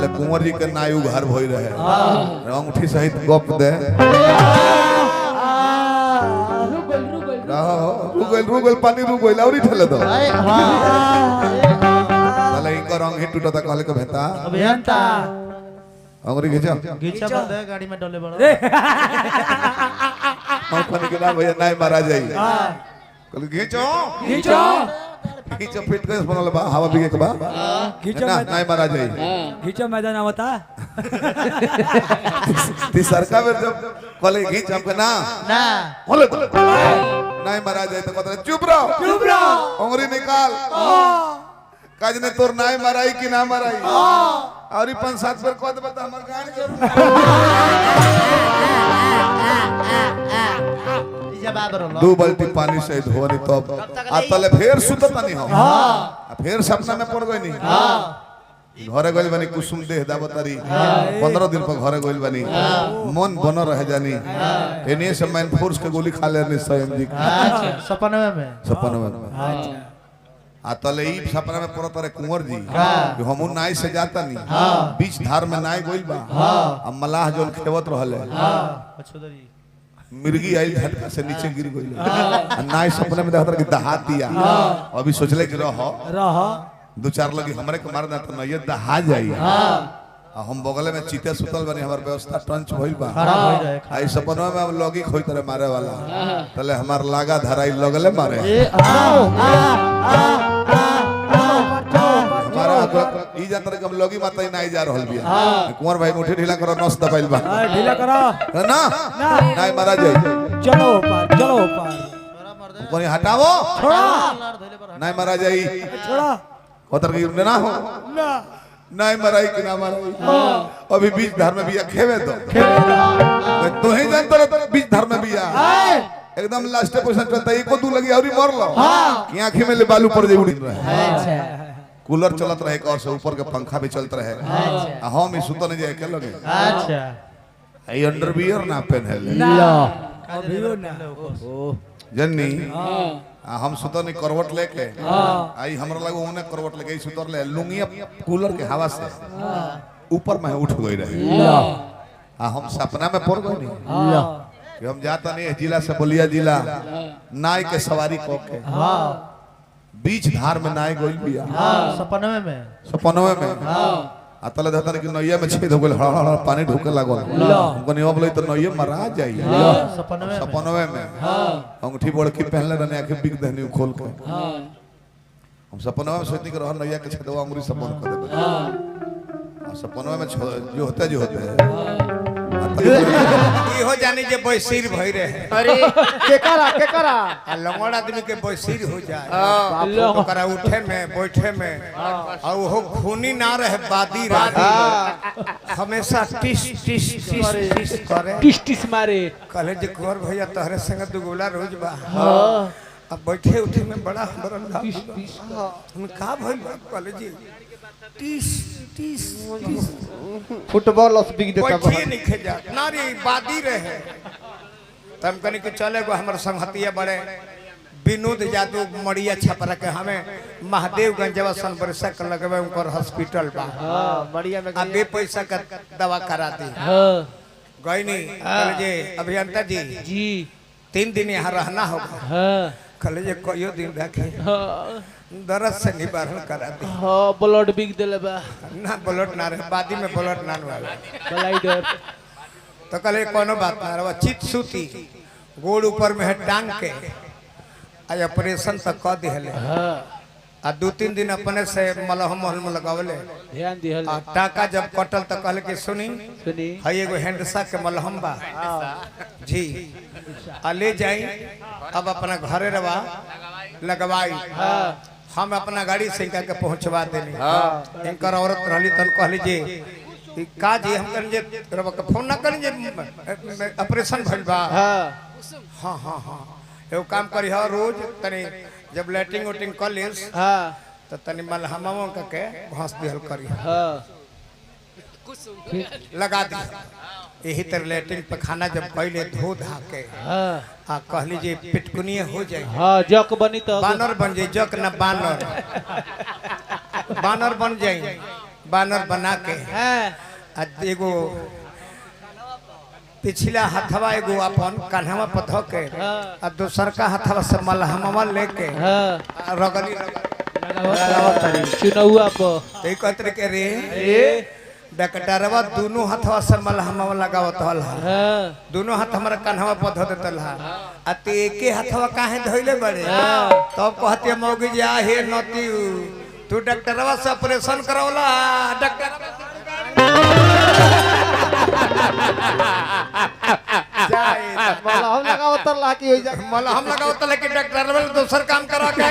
तले कुंवर जी के नायु घर भई रहे अंगूठी सहित गप दे रुगल पानी रुगल औरी ठले दो तले इनकर रंग ही टूटा कहले के भेता अभियंता अंगूरी खींचो बंद है गाड़ी में डोले बड़ा और पानी के ना भैया नाय मारा जाई कहले खींचो खींचो खींचो फिट कर बनल बा हवा बिगे के बा खींचो ना नाय मारा जाई खींचो मैदान आवता ती सरका में जब कहले खींच हमके ना ना बोले नाय मारा जाई तो कहले चुप रहो अंगूरी निकाल काज ने तोर नाय माराई कि ना माराई और 5-7 बार कह दे बता हमर गाड़ी दो बाल्टी पानी से धोनी तब आ तले फेर सुतत नहीं हम फेर सपना में पड़ गई नहीं घरे गइल बनी कुसुम देह दावतारी 15 दिन पर घरे गइल बनी मन बन रह जानी एने से मैन फोर्स के गोली खा लेने स्वयं जी सपने में आ तले ई सपना में पड़त रहे कुंवर जी कि हम नाई से जाता नहीं बीच धार में नाई गइल बा आ मलाह जोन खेवत रहले मिर्गी आई झटका से नीचे गिर गई नाई सपने में देखा कि दहा दिया अभी सोचले कि रह 2-4 लगी हमरे के मार देता नहीं ये दहा जाई हम बगल में चीते सुतल बनी हमार व्यवस्था टंच भइल बा आई सपनवा में हम लोगी खोई तरह मारे वाला तले हमार लागा धराई लगले मारे हमारा ई जानतर के हम लोगी माता ही नहीं जा रहल बिया कुंवर भाई मुठी ढीला करो नस दबाइल बा ढीला करो ना नहीं मारा जाई चलो पार कोनी हटावो छोड़ा नहीं मारा जाई छोड़ा उतर की ना हो नहीं मराई कि ना मराई अभी बीच धार में बिया खेवे दो तू ही जानता बीच धार में बिया एकदम लास्ट पोजीशन चलता है एको दू लगी और मर लो कि आंखें में ले बालू पड़ जाई उड़ी रहे कूलर चलत रहे और से ऊपर के पंखा भी चलत रहे हम ही सुतो नहीं जाए के लगे अच्छा आई अंडरवियर ना पहने अभियो ना जन्नी हम सुतर नहीं करवट लेके आई हमरा लगे ओने करवट लेके सुतर ले लुंगिया कूलर के हवा से ऊपर में उठ गई रहे हम सपना में पड़ गए नहीं कि हम जाता नहीं जिला से बलिया जिला नाई के सवारी को के बीच धार में नाई गोइल बिया सपनवे में अतले धतन कि नैया में छेद हो गेल हड़ पानी ढुके लागल हमको नहीं बोले तो नैया मरा जाई सपनवे में अंगूठी बड़की पहनले रहने आंखें बिक दहनी खोल के हम सपनवे में सोचनी कि रह नैया के छेदवा अंगूरी सपन कर दे सपनवे में जो होता है ई हो जानी जे बैसीर भई रहे अरे केकरा आ लंगड़ आदमी के बैसीर हो जाए ओकरा उठे में बैठे में और वो खूनी ना रहे बादी रहे हमेशा टिस करे टिस मारे कहले जे कुंवर भैया तोहरे संग दुगोला रोज बा अब बैठे उठे में बड़ा हमरा हम का भइल कहले जी टिस फुटबॉल ऑफ बिग देता बैठिए नहीं खेजा नारी बादी रहे तम कनी के चले गो हमर संगतिया बड़े विनोद यादव मड़िया छपरा के हमें महादेवगंज सन बरसा कर लगवे उनकर हॉस्पिटल बा मड़िया में अब बे पैसा का दवा करा दी गईनी कल जे अभियंता जी 3 दिन यहाँ रहना होगा कल जे कयो दिन रखे दर्द से निवारण करा दी ब्लड बिग देले बा ना ब्लड ना रहे बादी में ब्लड ना वाला ब्लाइडर तो कल कोनो बात ना रहा चित सूती गोड़ ऊपर में है टांग के आज ऑपरेशन तक कर दिहले आ 2-3 दिन अपने से मलहम लगावले ध्यान दिहल आ टाका जब कटल तो कहले कि सुनी हई एगो हैंडसा के मलहम बा जी आ ले जाई अब अपना घरे रवा लगवाई हम अपना गाड़ी से इनका के पहुंचवा देनी इनकर औरत रहली तन कहली जे का जी हम कन जे रवा के फोन ना करी जे ऑपरेशन भइल बा हां एगो काम करी ह रोज तनी जब लैट्रिन वोटिंग कर लेस तो तनी मलहमवा के घास दिहल करी लगा दी यही तरह लैट्रिन पे खाना जब पहले धो धा के आ कहली जे पिटकुनिए हो जाए जक बनी तो बानर बन जाए जक ना बानर बानर बन जाए बानर बना के हाँ आ एगो पिछला हथवा एगो अपन कान्हवा पर धो के आ दूसर का हथवा से मलहमवा लेके हाँ आ रगली लगावत तारी चुनौआ पर ते कहते के रे ए डकटरवा दोनों हथवा से मलहमवा लगावत हल हाँ दोनों हाथ हमारा कान्हवा पर धो देतल हा आ ते एके हथवा काहे धइले बड़े तब कहते मौगी जा हे नती तू डॉक्टरवा से ऑपरेशन करौला डॉक्टर हम लगाओ तर लाकी हो जा मलहम लगाओ तले कि डॉक्टर दोसर काम करा के